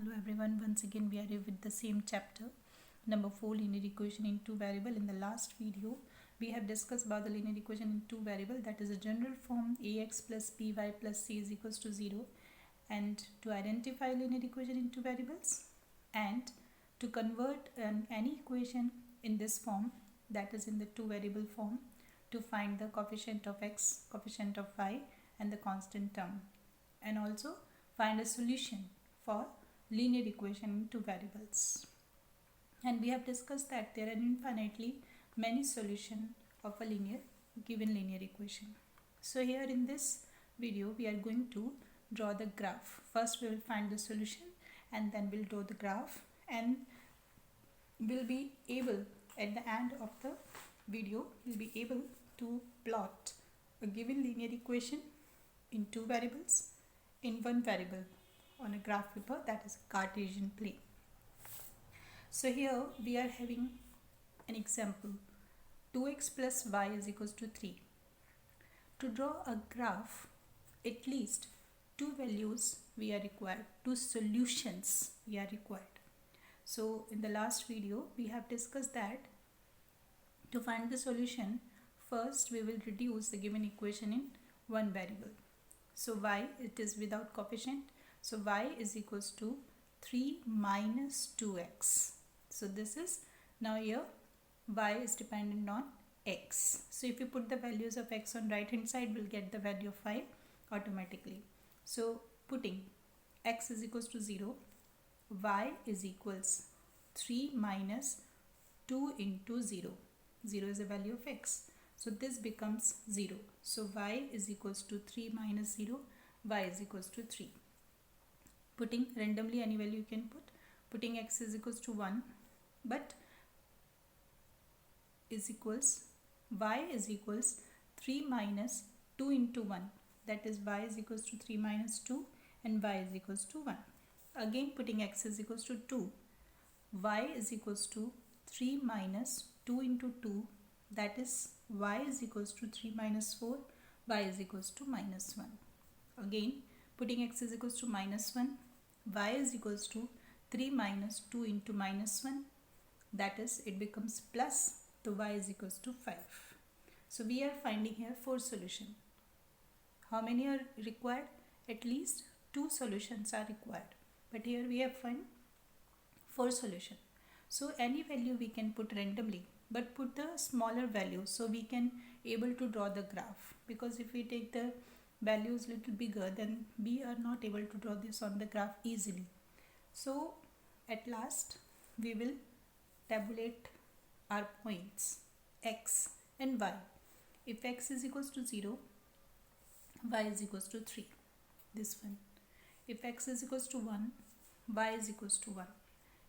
Hello everyone, once again we are here with the same chapter, number 4, linear equation in two variable. In the last video we have discussed about the linear equation in two variable, that is a general form ax plus by plus c is equals to 0, and to identify linear equation in two variables and to convert any equation in this form, that is in the two variable form, to find the coefficient of x, coefficient of y and the constant term, and also find a solution for linear equation in two variables. And we have discussed that there are infinitely many solutions of a given linear equation. So here in this video we are going to draw the graph. First we will find the solution and then we'll draw the graph, and we'll be able at the end of the video we'll be able to plot a given linear equation in two variables in one variable on a graph paper, that is a Cartesian plane. So here we are having an example, 2x plus y is equals to 3. To draw a graph, at least two values we are required, two solutions we are required. So in the last video we have discussed that to find the solution, first we will reduce the given equation in one variable. So y, it is without coefficient, so y is equals to 3 minus 2x. So this is, now here y is dependent on x. So if you put the values of x on right hand side, we'll get the value of y automatically. So putting x is equals to 0, y is equals 3 minus 2 into 0. 0 is the value of x. So this becomes 0. So y is equals to 3 minus 0, y is equals to 3. Putting randomly any value you can put, putting x is equals to 1, but is equals, y is equals 3 minus 2 into 1, that is y is equals to 3 minus 2 and y is equals to 1. Again putting x is equals to 2, y is equals to 3 minus 2 into 2, that is y is equals to 3 minus 4, y is equals to minus 1. Again putting x is equals to minus 1, y is equals to 3 minus 2 into minus 1, that is it becomes plus, so y is equals to 5. So we are finding here 4 solutions. How many are required? At least 2 solutions are required, but here we have found 4 solutions. So any value we can put randomly, but put the smaller value so we can able to draw the graph, because if we take the values little bigger, then we are not able to draw this on the graph easily. So at last we will tabulate our points x and y. If x is equals to 0, y is equals to 3, this one. If x is equals to 1, y is equals to 1.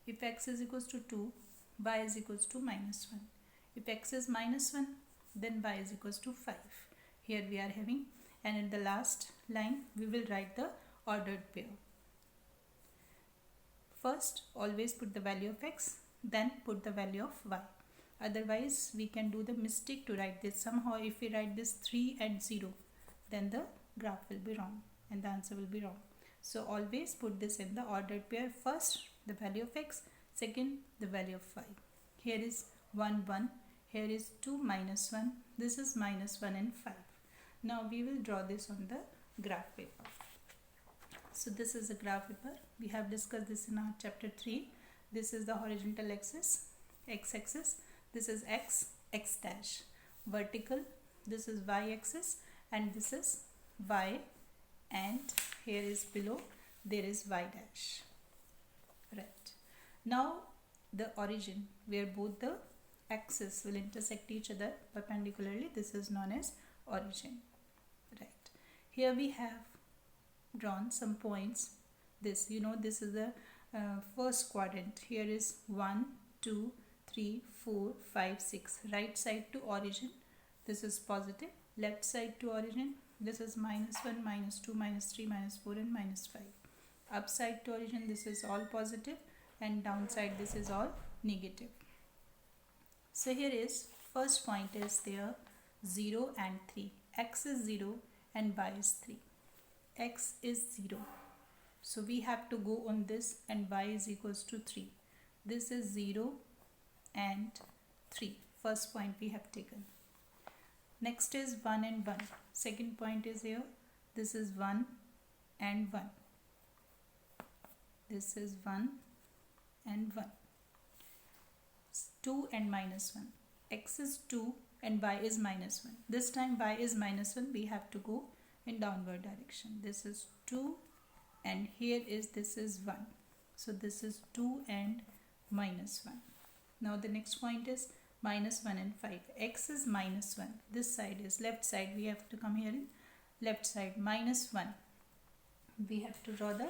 If x is equals to 2, y is equals to minus 1. If x is minus 1, then y is equals to 5. Here we are having, and in the last line we will write the ordered pair. First always put the value of x, then put the value of y. Otherwise we can do the mistake to write this. Somehow if we write this 3 and 0, then the graph will be wrong and the answer will be wrong. So always put this in the ordered pair. First the value of x, second the value of y. Here is 1 1, here is 2 minus 1, this is minus 1 and 5. Now we will draw this on the graph paper. So this is a graph paper. We have discussed this in our chapter 3. This is the horizontal axis, x-axis. This is x, x dash. Vertical, this is y-axis, and this is y, and here is below, there is y dash. Right. Now the origin where both the axes will intersect each other perpendicularly, this is known as origin. Right. Here we have drawn some points. This, this is the first quadrant. Here is 1 2 3 4 5 6. Right side to origin, this is positive. Left side to origin, this is minus 1 minus 2 minus 3 minus 4 and minus 5. Upside to origin, this is all positive, and downside this is all negative. So here is first point is there 0 and 3. X is 0 and y is 3. X is 0 So we have to go on this, and y is equals to 3. This is 0 and 3. First point we have taken. Next is 1 and 1. Second point is here. This is 1 and 1. This is 1 and 1. 2 and minus 1. X is 2 and y is minus 1. This time y is minus 1. We have to go in downward direction. This is 2 and here is this is 1. So this is 2 and minus 1. Now the next point is minus 1 and 5. X is minus 1. This side is left side. We have to come here in left side. Minus 1. We have to draw the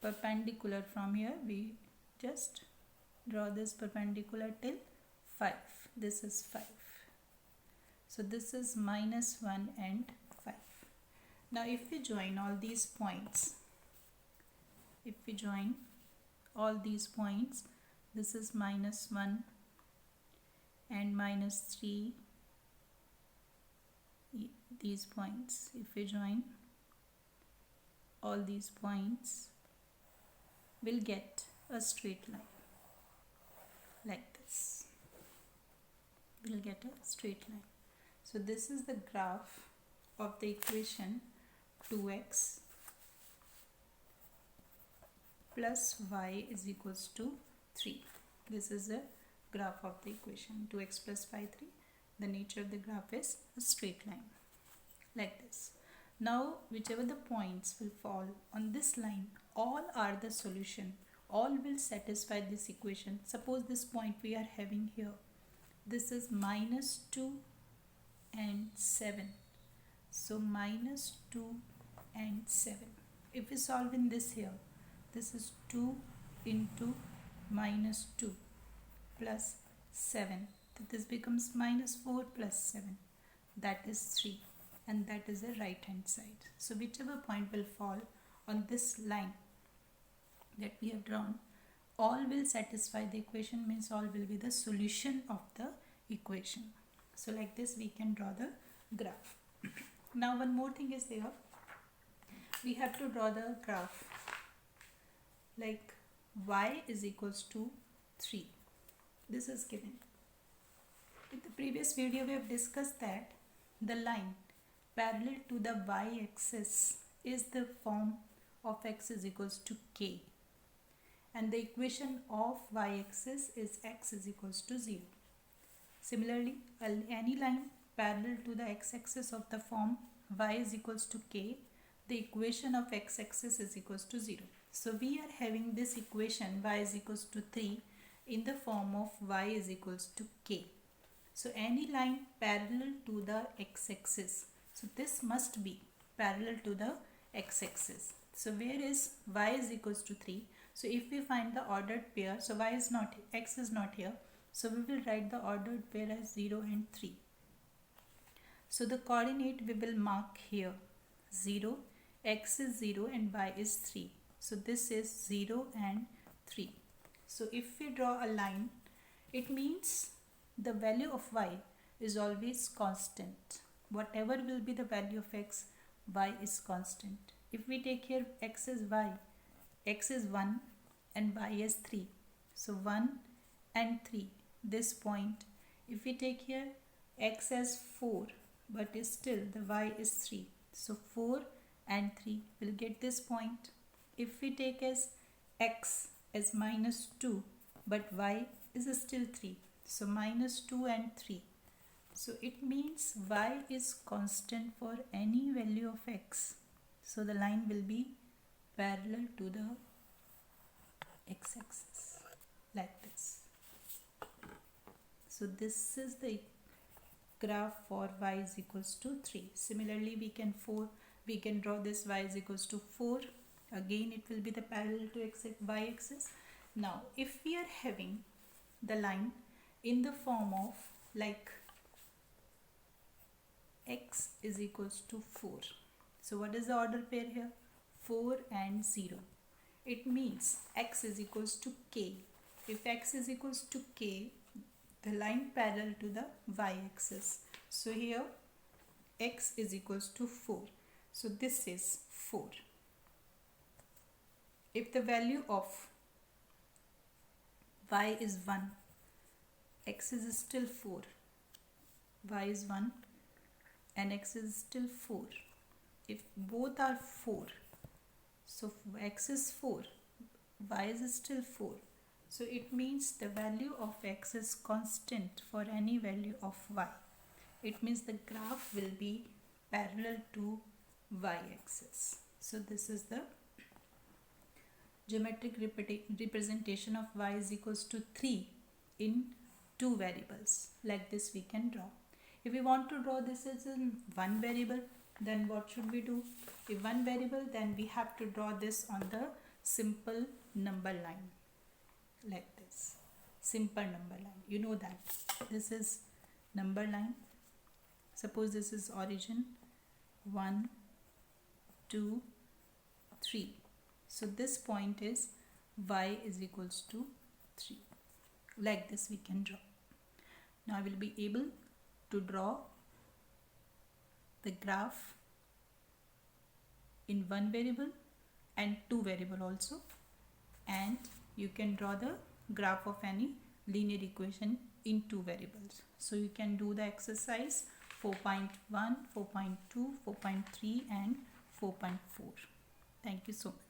perpendicular from here. We just draw this perpendicular till 5. This is 5. So this is minus 1 and 5. Now if we join all these points, this is minus 1 and minus 3, these points. If we join all these points, we'll get a straight line like this. We'll get a straight line. So this is the graph of the equation 2x plus y is equals to 3. This is the graph of the equation 2x plus y 3. The nature of the graph is a straight line like this. Now whichever the points will fall on this line, all are the solution. All will satisfy this equation. Suppose this point we are having here. This is minus 2 and 7. So minus 2 and 7. If we solve in this here, this is 2 into minus 2 plus 7. This becomes minus 4 plus 7. That is 3. And that is the right hand side. So whichever point will fall on this line that we have drawn, all will satisfy the equation, means all will be the solution of the equation. So like this we can draw the graph. Now one more thing is there. We have to draw the graph like y is equals to 3. This is given. In the previous video we have discussed that the line parallel to the y-axis is the form of x is equals to k, and the equation of y-axis is x is equals to 0. Similarly, any line parallel to the x-axis of the form y is equals to k, the equation of x-axis is equals to 0. So we are having this equation y is equals to 3 in the form of y is equals to k. So any line parallel to the x-axis, so this must be parallel to the x-axis. So where is y is equals to 3? So if we find the ordered pair, so y is not, x is not here, so we will write the ordered pair as 0 and 3. So the coordinate we will mark here 0, x is 0 and y is 3. So this is 0 and 3. So if we draw a line, it means the value of y is always constant. Whatever will be the value of x, y is constant. If we take here x is y, x is 1 and y is 3. So 1 and 3, this point. If we take here x as 4, but still the y is 3. So 4 and 3 will get this point. If we take as x as minus 2, but y is still 3. So minus 2 and 3. So it means y is constant for any value of x. So the line will be parallel to the x-axis like this. So this is the graph for y is equals to 3. Similarly, we can draw this y is equals to 4. Again, it will be the parallel to y-axis. Now, if we are having the line in the form of like x is equals to 4. So what is the order pair here? 4 and 0. It means x is equals to k. If x is equals to k, the line parallel to the y-axis. So here x is equals to 4. So this is 4. if the value of y is 1, x is still 4, y is 1 and x is still 4. If both are 4, so x is 4, y is still 4. So it means the value of x is constant for any value of y. It means the graph will be parallel to y-axis. So this is the geometric representation of y is equals to 3 in 2 variables. Like this we can draw. If we want to draw this as in one variable, then what should we do? If one variable, then we have to draw this on the simple number line, like this. Simple number line. You know that this is number line. Suppose this is origin 1, 2, 3. So this point is y is equals to 3. Like this we can draw. Now I will be able to draw the graph in one variable and 2 variable also, and you can draw the graph of any linear equation in 2 variables. So you can do the exercise 4.1, 4.2, 4.3 and 4.4. Thank you so much.